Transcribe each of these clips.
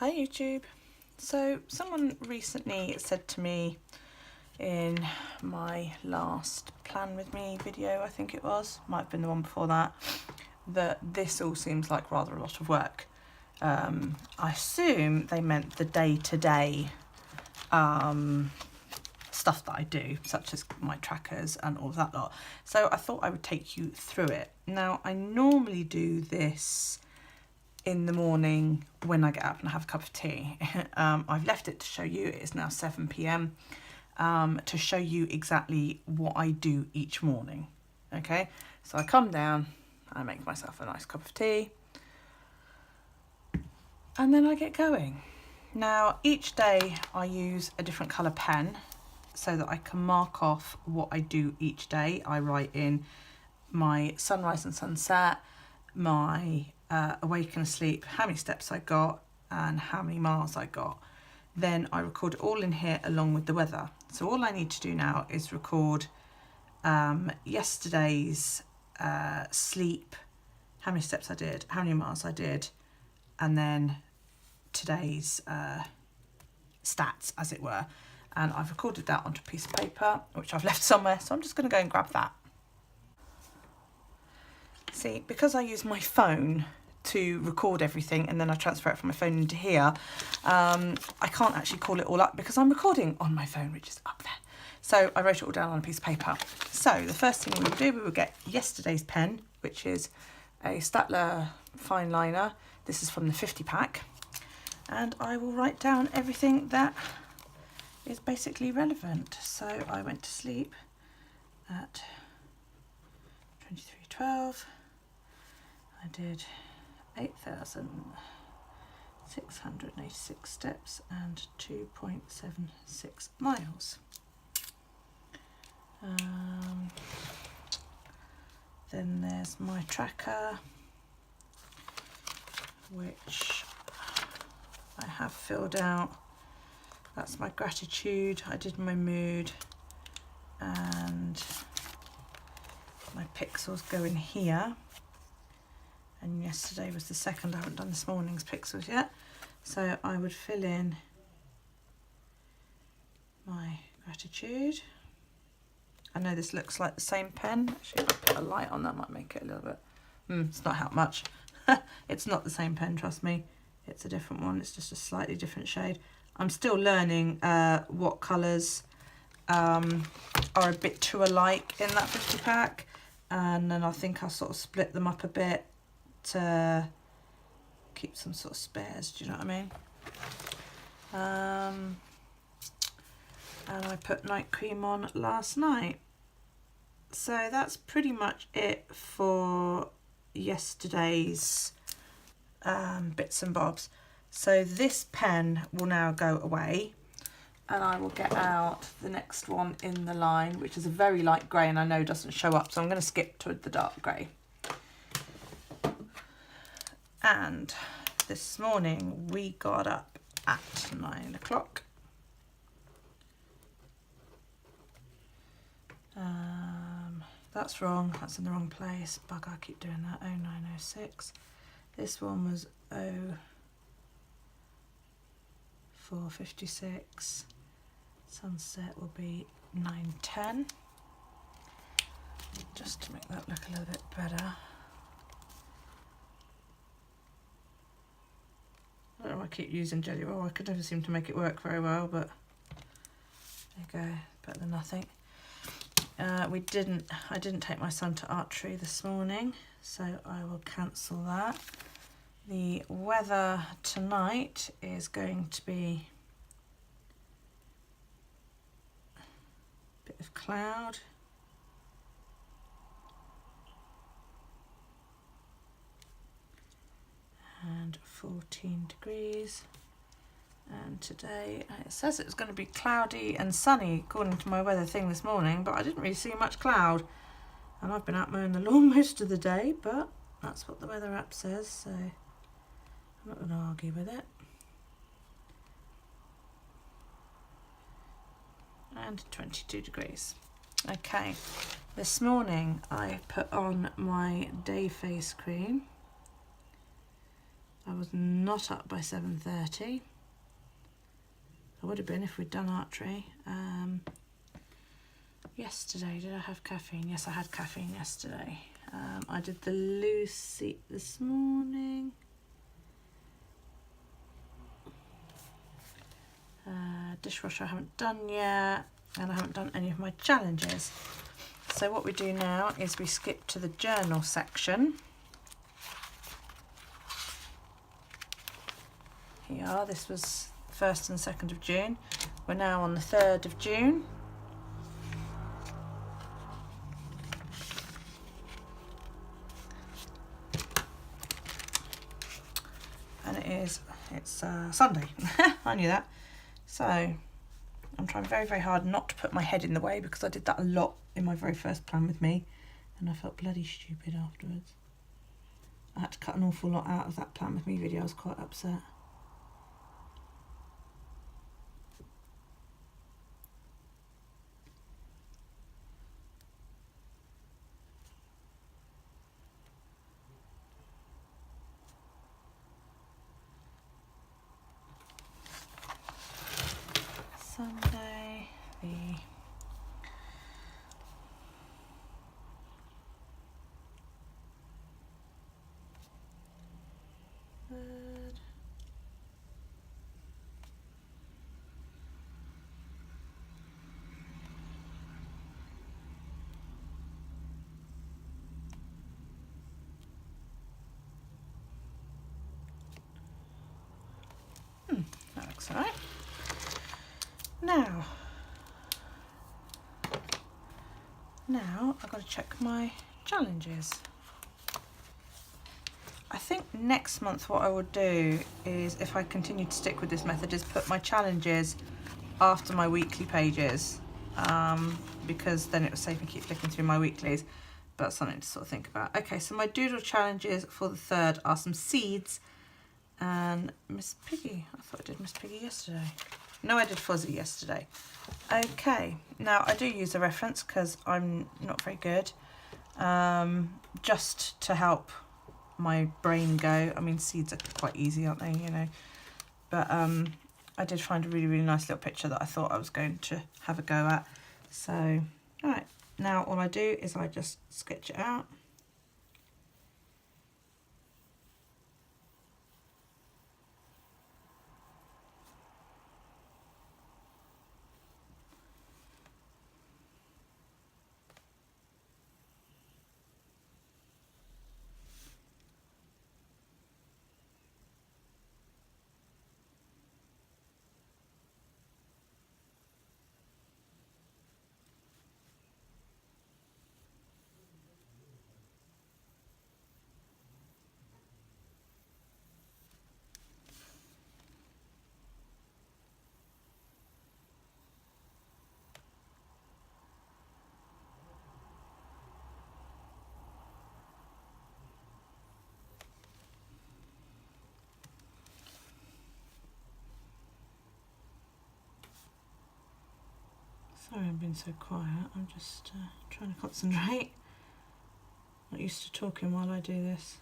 Hi YouTube. So someone recently said to me in my last plan with me video, I think it was, might have been the one before that, that this all seems like rather a lot of work. I assume they meant the day-to-day stuff that I do, such as my trackers and all of that lot. So I thought I would take you through it. Now I normally do this in the morning when I get up and have a cup of tea. I've left it to show you, it is now 7 PM, to show you exactly what I do each morning. Okay, so I come down, I make myself a nice cup of tea, and then I get going. Now each day I use a different colour pen so that I can mark off what I do each day. I write in my sunrise and sunset, my awake and asleep, how many steps I got and how many miles I got. Then I record it all in here along with the weather. So all I need to do now is record yesterday's sleep, how many steps I did, how many miles I did, and then today's stats, as it were. And I've recorded that onto a piece of paper, which I've left somewhere, so I'm just going to go and grab that. See, because I use my phone to record everything and then I transfer it from my phone into here, I can't actually call it all up because I'm recording on my phone, which is up there. So I wrote it all down on a piece of paper. So the first thing we will do, we will get yesterday's pen, which is a Staedtler fine liner. This is from the 50 pack. And I will write down everything that is basically relevant. So I went to sleep at 23:12. I did 8,686 steps and 2.76 miles. Then there's my tracker, which I have filled out. That's my gratitude. I did my mood, and my pixels go in here. And yesterday was the second. I haven't done this morning's pixels yet. So I would fill in my gratitude. I know this looks like the same pen. Actually, if I put a light on, that might make it a little bit... it's not helped much. It's not the same pen, trust me. It's a different one. It's just a slightly different shade. I'm still learning what colours are a bit too alike in that 50 pack. And then I think I'll sort of split them up a bit to keep some sort of spares, do you know what I mean? And I put night cream on last night. So that's pretty much it for yesterday's bits and bobs. So this pen will now go away, and I will get out the next one in the line, which is a very light grey and I know doesn't show up, so I'm going to skip to the dark grey. And this morning we got up at 9 o'clock. That's wrong, that's in the wrong place. Bugger, I keep doing that. 0906. This one was 0456. Sunset will be 9:10. Just to make that look a little bit better. I don't know, I keep using jelly roll. I could never seem to make it work very well, but there you go, better than nothing. I didn't take my son to archery this morning, so I will cancel that. The weather tonight is going to be a bit of cloud. And 14 degrees. And today it says it's going to be cloudy and sunny according to my weather thing this morning, but I didn't really see much cloud. And I've been out mowing the lawn most of the day, but that's what the weather app says, so I'm not going to argue with it. And 22 degrees. Okay, this morning I put on my day face cream. I was not up by 7:30. I would have been if we'd done archery. Yesterday, did I have caffeine? Yes, I had caffeine yesterday. I did the Lucy this morning. Dishwasher I haven't done yet, and I haven't done any of my challenges. So what we do now is we skip to the journal section. Here, this was 1st and 2nd of June. We're now on the 3rd of June. And it's Sunday. I knew that. So I'm trying very, very hard not to put my head in the way, because I did that a lot in my very first plan with me, and I felt bloody stupid afterwards. I had to cut an awful lot out of that plan with me video. I was quite upset. Sunday, the third. That looks all right. Now I've got to check my challenges. I think next month what I would do is, if I continue to stick with this method, is put my challenges after my weekly pages, because then it will save me keep flicking through my weeklies. But that's something to sort of think about. Okay, so my doodle challenges for the 3rd are some seeds and Miss Piggy. I thought I did Miss Piggy yesterday. No, I did Fuzzy yesterday. Okay, now I do use a reference because I'm not very good, just to help my brain go. I mean, seeds are quite easy, aren't they, you know? But I did find a really, really nice little picture that I thought I was going to have a go at. So, all right, now all I do is I just sketch it out. Sorry I'm being so quiet, I'm just trying to concentrate. Not used to talking while I do this.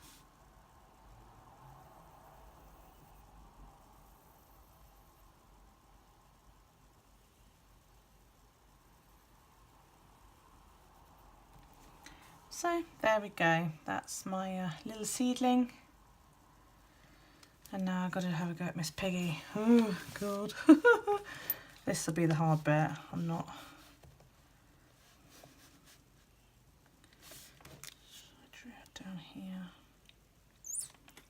So there we go, that's my little seedling. And now I've got to have a go at Miss Piggy. Oh God. This will be the hard bit. I'm not. I drew it down here.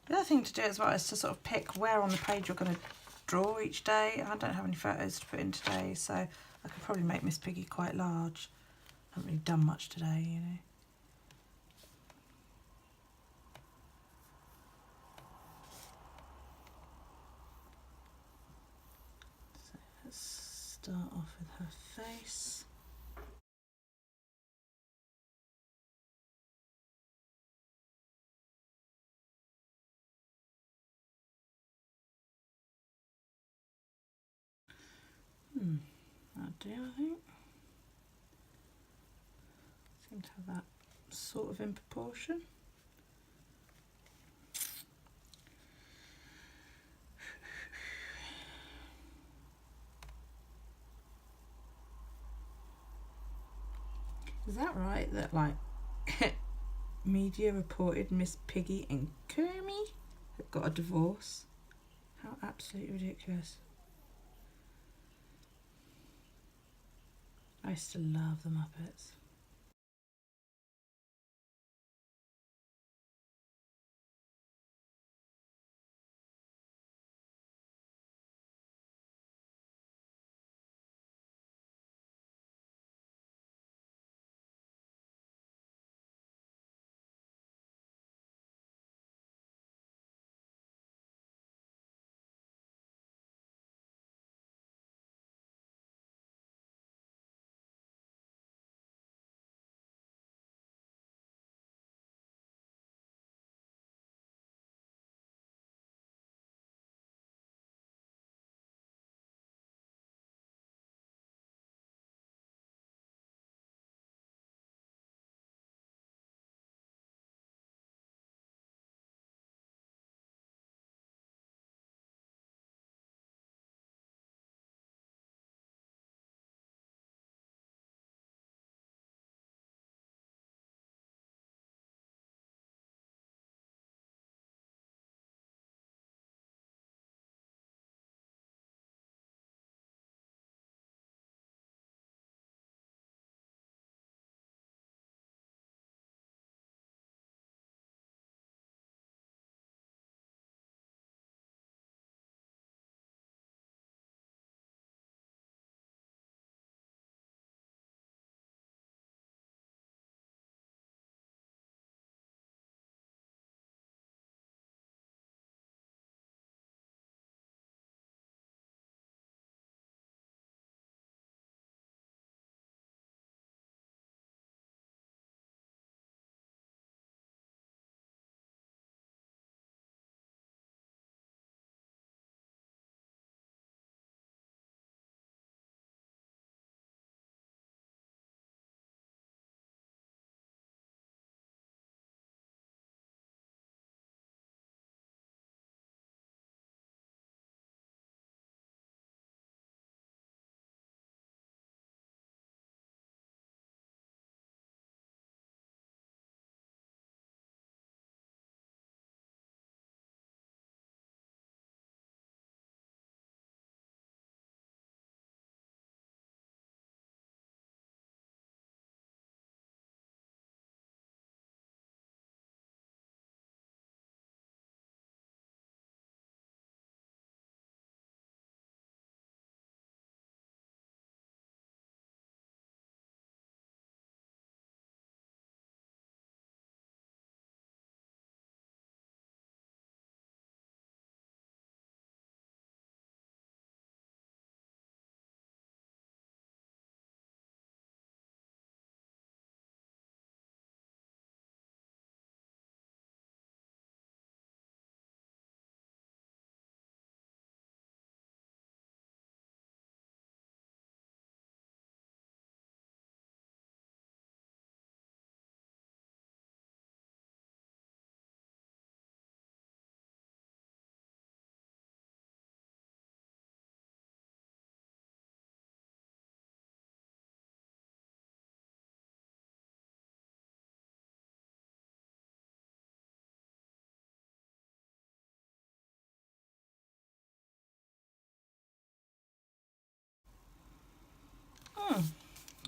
The other thing to do as well is to sort of pick where on the page you're going to draw each day. I don't have any photos to put in today, so I could probably make Miss Piggy quite large. I haven't really done much today, you know. So let's start off with her face. That'll do, I think. Seem to have that sort of in proportion. Is that right? That like media reported Miss Piggy and Kermie have got a divorce. How absolutely ridiculous. I used to love the Muppets.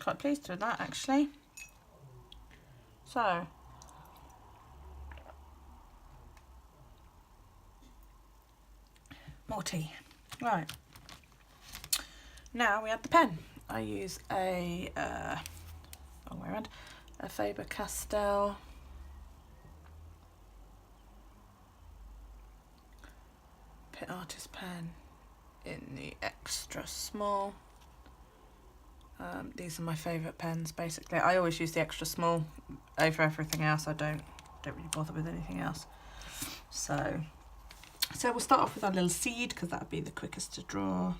Quite pleased with that actually. So more tea. Right. Now we add the pen. I use a wrong way around, a Faber Castell PITT Artist pen in the extra small. These are my favourite pens basically. I always use the extra small over everything else. I don't really bother with anything else. So we'll start off with our little seed because that would be the quickest to draw.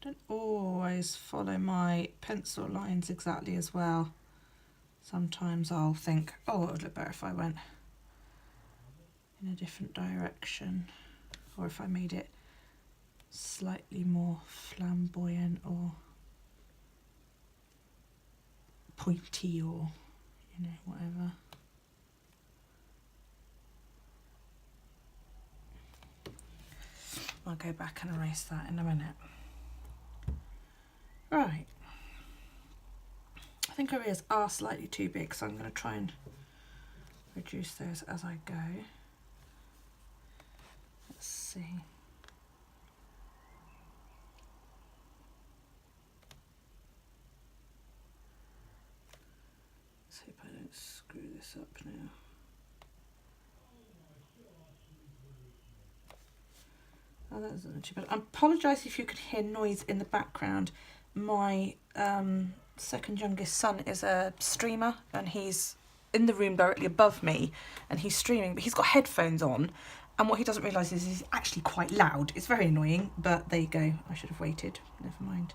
I don't always follow my pencil lines exactly as well. Sometimes I'll think, oh, it would look better if I went in a different direction. or if I made it slightly more flamboyant or pointy or, you know, whatever. I'll go back and erase that in a minute. Right. I think our ears are slightly too big, so I'm going to try and reduce those as I go. Let's see. Let's hope I don't screw this up now. Oh, that isn't too bad. I apologise if you could hear noise in the background. My second youngest son is a streamer and he's in the room directly above me and he's streaming, but he's got headphones on, and what he doesn't realise is he's actually quite loud. It's very annoying, but there you go. I should have waited. Never mind.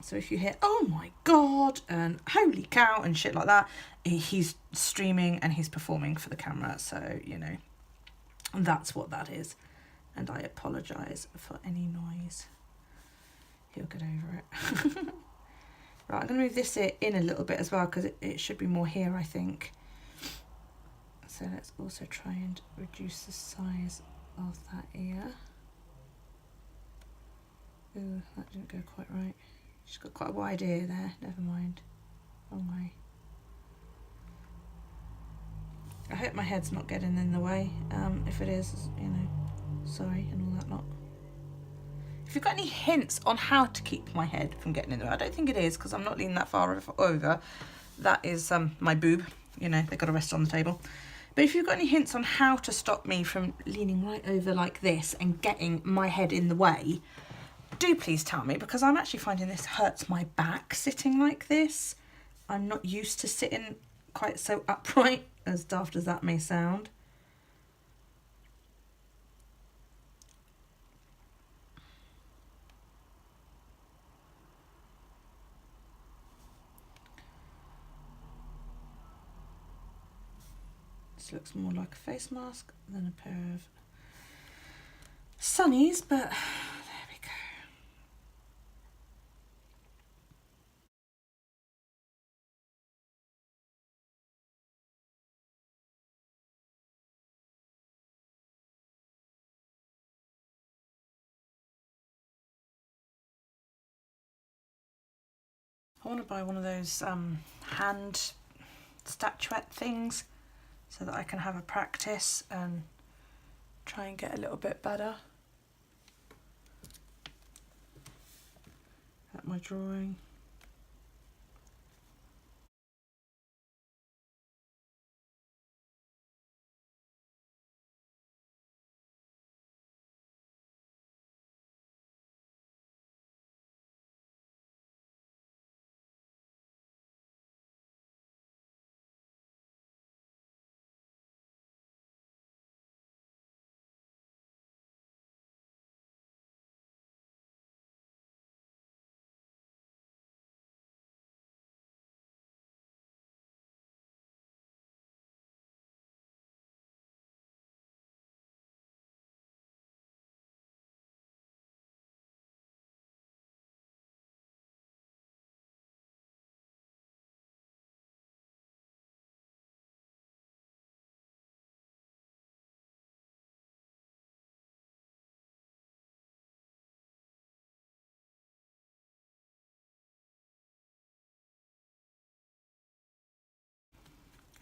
So if you hear, oh my God, and holy cow and shit like that, he's streaming and he's performing for the camera. So, you know, that's what that is. And I apologise for any noise. He'll get over it. Right, I'm going to move this ear in a little bit as well because it should be more here, I think. So let's also try and reduce the size of that ear. Ooh, that didn't go quite right. She's got quite a wide ear there, never mind. Wrong way. I hope my head's not getting in the way. If it is, you know, sorry and all that lot. If you've got any hints on how to keep my head from getting in the way, I don't think it is because I'm not leaning that far over. That is my boob, you know, they've got to rest on the table. But if you've got any hints on how to stop me from leaning right over like this and getting my head in the way, do please tell me, because I'm actually finding this hurts my back sitting like this. I'm not used to sitting quite so upright, as daft as that may sound. This looks more like a face mask than a pair of sunnies, but there we go. I want to buy one of those hand statuette things so that I can have a practice and try and get a little bit better at my drawing.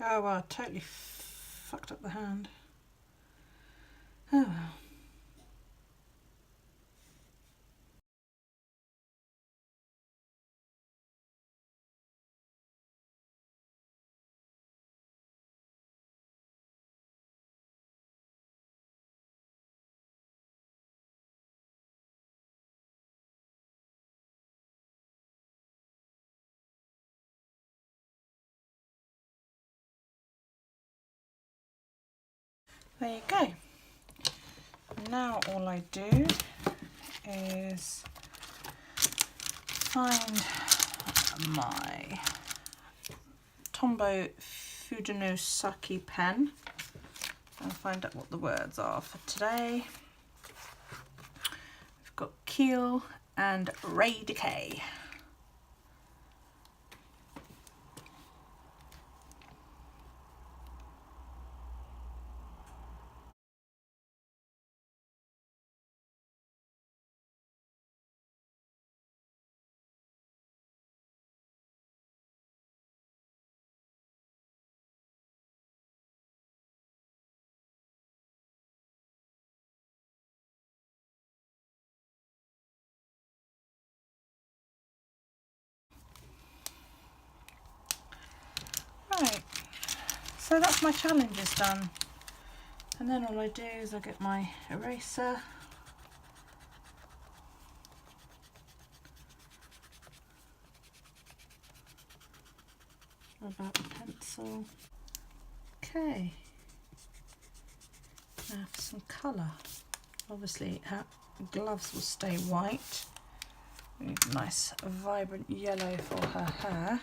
Oh well, totally fucked up the hand. Oh well. There you go. Now all I do is find my Tombow Fujinosaki pen and find out what the words are for today. We've got keel and ray decay. Right, so that's my challenges done, and then all I do is I get my eraser, about the pencil. Okay, now for some colour. Obviously her gloves will stay white. We need a nice vibrant yellow for her hair.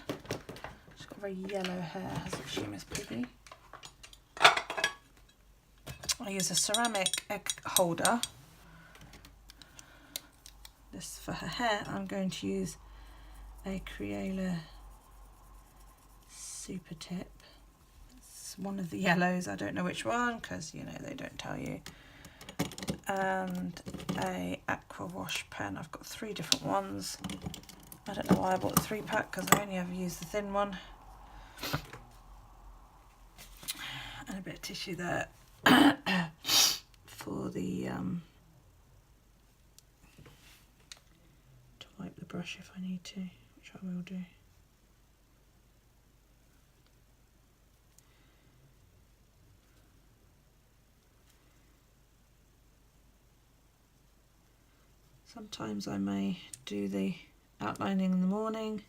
She's got very yellow hair, hasn't she, Miss Piggy? I use a ceramic egg holder. This for her hair. I'm going to use a Crayola Super Tip. It's one of the yellows. I don't know which one because, you know, they don't tell you. And a Aquawash pen. I've got 3 different ones. I don't know why I bought the 3-pack because I only ever use the thin one. And a bit of tissue there for the to wipe the brush if I need to, which I will do. Sometimes I may do the outlining in the morning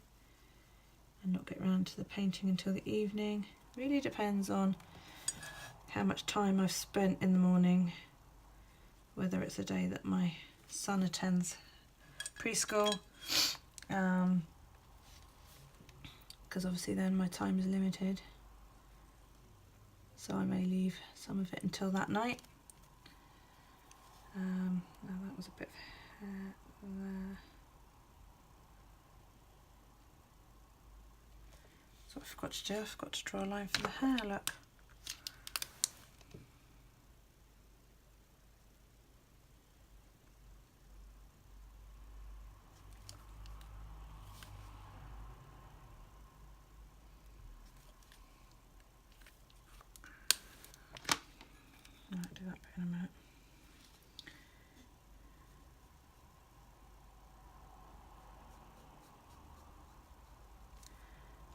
and not get around to the painting until the evening. Really depends on how much time I've spent in the morning, whether it's a day that my son attends preschool, because obviously then my time is limited, so I may leave some of it until that night. Now that was a bit there. So I forgot to do, I forgot to draw a line for the hair, look. I'll do that bit in a minute.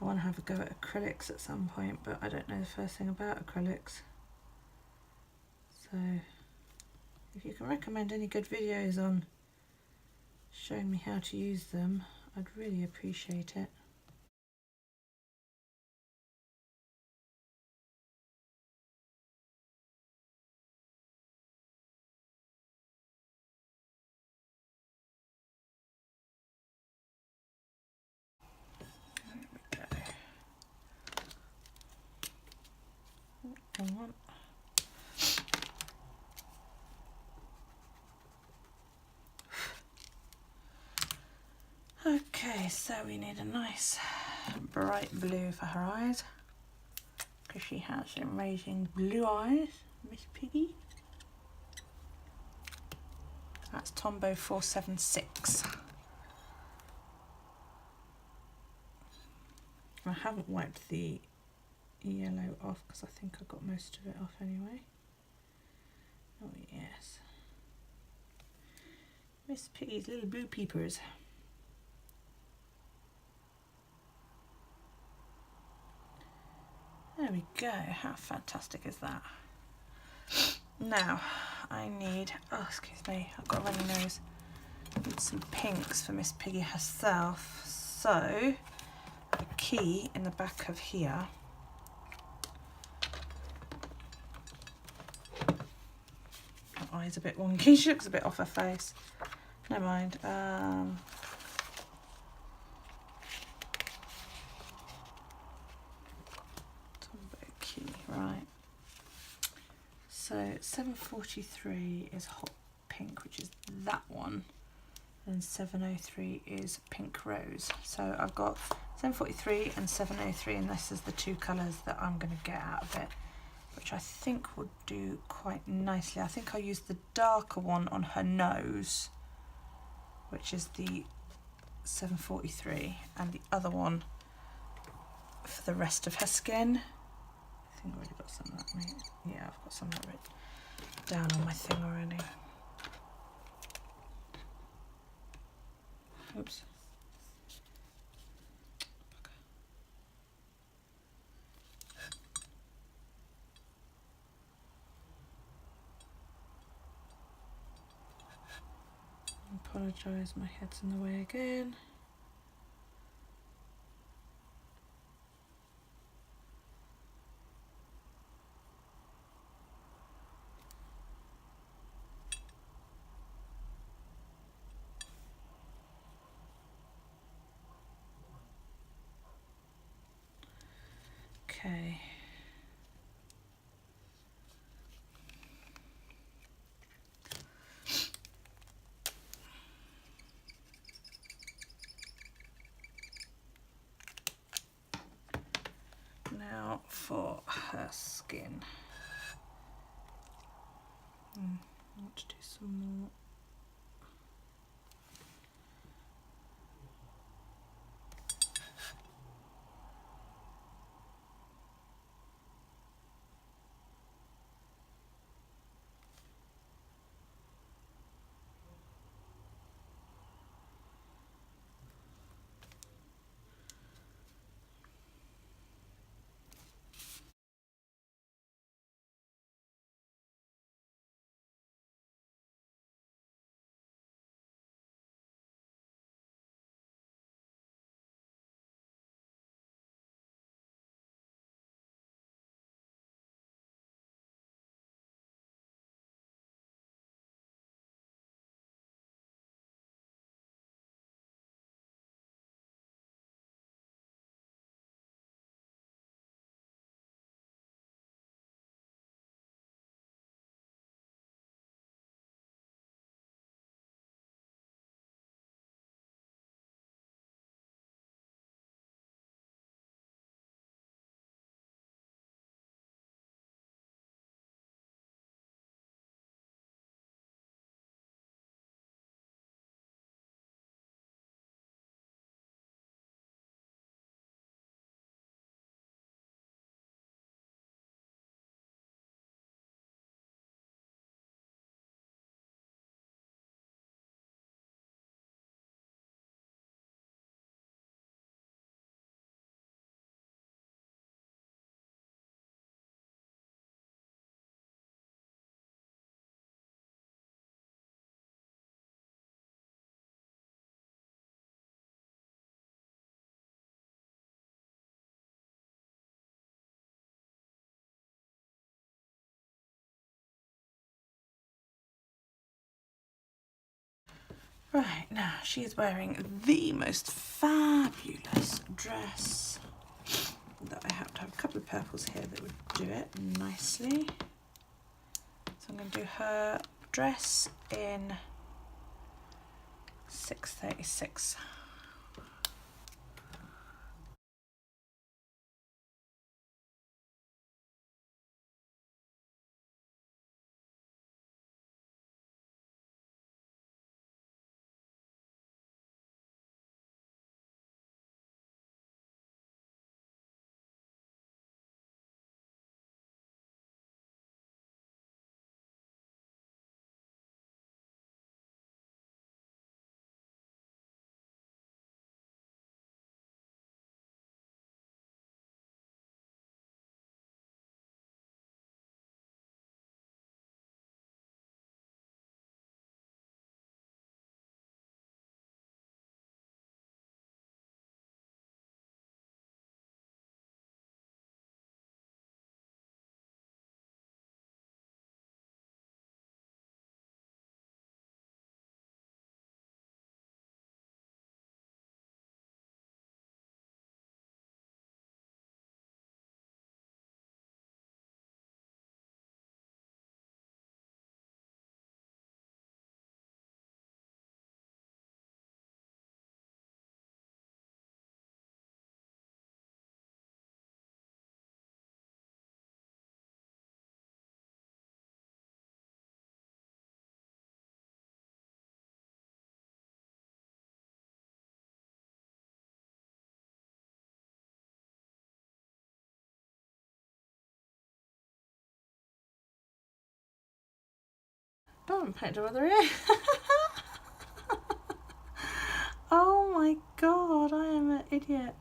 I want to have a go at acrylics at some point, but I don't know the first thing about acrylics. So if you can recommend any good videos on showing me how to use them, I'd really appreciate it. Hang on. Okay, so we need a nice bright blue for her eyes, because she has amazing blue eyes, Miss Piggy. That's Tombow 476. I haven't wiped the yellow off because I think I got most of it off anyway. Oh yes. Miss Piggy's little blue peepers. There we go, how fantastic is that? Now, I need, oh excuse me, I've got a runny nose. I need some pinks for Miss Piggy herself. So, the key in the back of here. Her eye's a bit wonky, she looks a bit off her face. Never mind. Tombow key, right. 743 is hot pink, which is that one, and 703 is pink rose. So I've got 743 and 703, and this is the two colours that I'm going to get out of it, which I think would do quite nicely. I think I'll use the darker one on her nose, which is the 743, and the other one for the rest of her skin. I think I've already got some of that, mate. Yeah, I've got some of that written down on my thing already. Oops. Apologise, my head's in the way again. Okay. Now for her skin. I want to do some more. Right, now she is wearing the most fabulous dress that I have to have a couple of purples here that would do it nicely. So I'm going to do her dress in 636. I haven't painted her other ear. Oh my god, I am an idiot.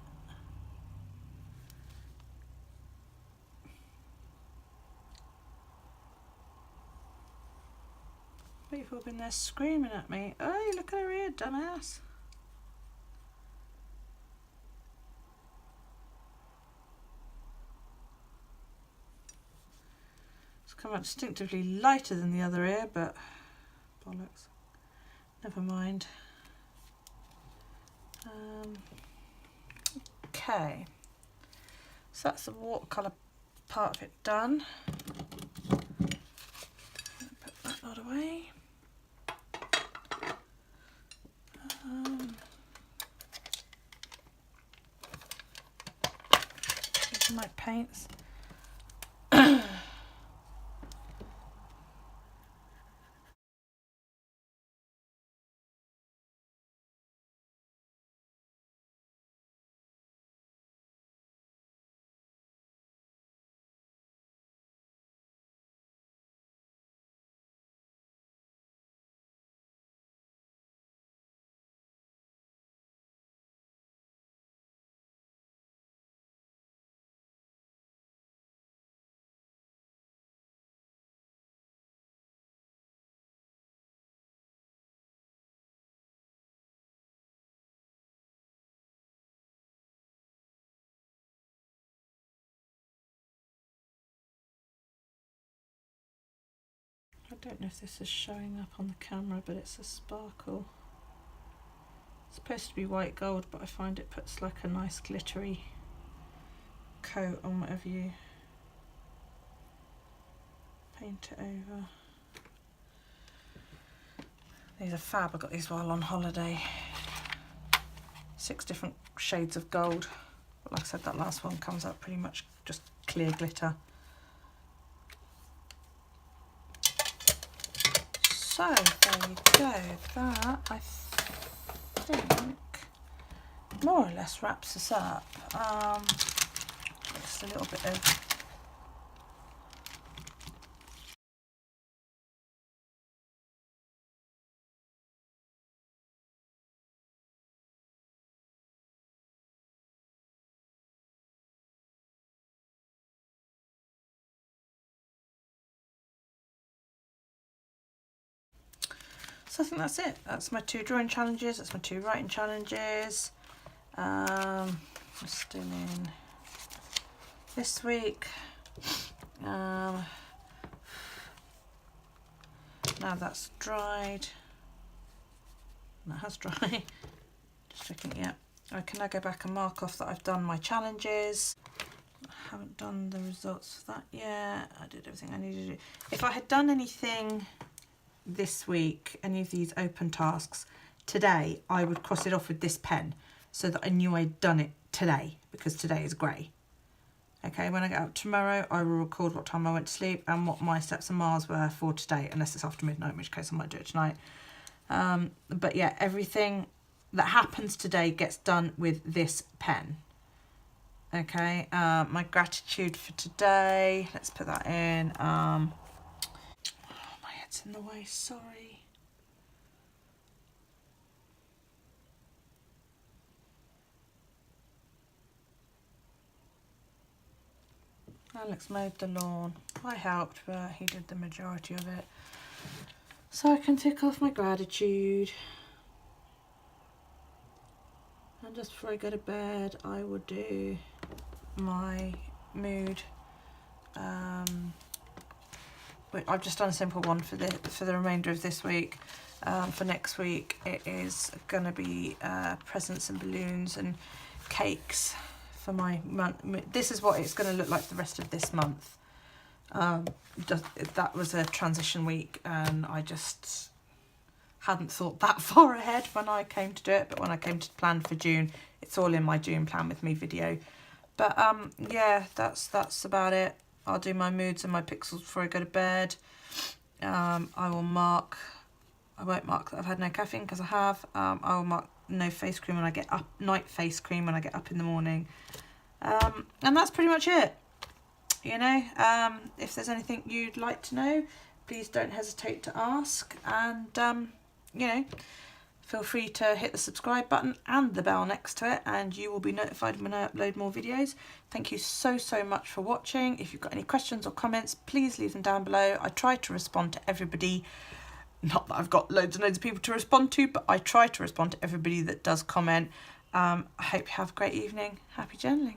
People have been there screaming at me. Oh, look at her ear, dumbass. It's come out distinctively lighter than the other ear, but bollocks. Never mind. Okay. So that's the watercolour part of it done. Put that lot away. These are my paints. I don't know if this is showing up on the camera, but it's a sparkle. It's supposed to be white gold, but I find it puts like a nice glittery coat on whatever you paint it over. These are fab. I got these while on holiday. 6 different shades of gold. But like I said, that last one comes out pretty much just clear glitter. So there you go. That, I think, more or less wraps us up. Just a little bit of so I think that's it. That's my 2 drawing challenges. That's my 2 writing challenges. We're still in this week. Now that's dried. That has dried. Just checking. Yeah. Can I go back and mark off that I've done my challenges? I haven't done the results for that yet. I did everything I needed to do. If I had done anything this week, any of these open tasks today, I would cross it off with this pen so that I knew I'd done it today, because today is grey. Okay, when I get up tomorrow, I will record what time I went to sleep and what my steps and miles were for today, unless it's after midnight, in which case I might do it tonight. But yeah, everything that happens today gets done with this pen. Okay, my gratitude for today, let's put that in. My head's in the way, sorry. Alex mowed the lawn. I helped, but he did the majority of it. So I can tick off my gratitude. And just before I go to bed, I will do my mood. But I've just done a simple one for the remainder of this week. For next week, it is going to be presents and balloons and cakes for my month. This is what it's going to look like the rest of this month. That was a transition week, and I just hadn't thought that far ahead when I came to do it. But when I came to plan for June, it's all in my June plan with me video. But yeah, that's about it. I'll do my moods and my pixels before I go to bed. I won't mark that I've had no caffeine, because I have. I will mark no face cream when I get up, night face cream when I get up in the morning. And that's pretty much it. You know, if there's anything you'd like to know, please don't hesitate to ask, and you know, feel free to hit the subscribe button and the bell next to it, and you will be notified when I upload more videos. Thank you so much for watching. If you've got any questions or comments, please leave them down below. I try to respond to everybody. Not that I've got loads and loads of people to respond to, but I try to respond to everybody that does comment. I hope you have a great evening. Happy journaling.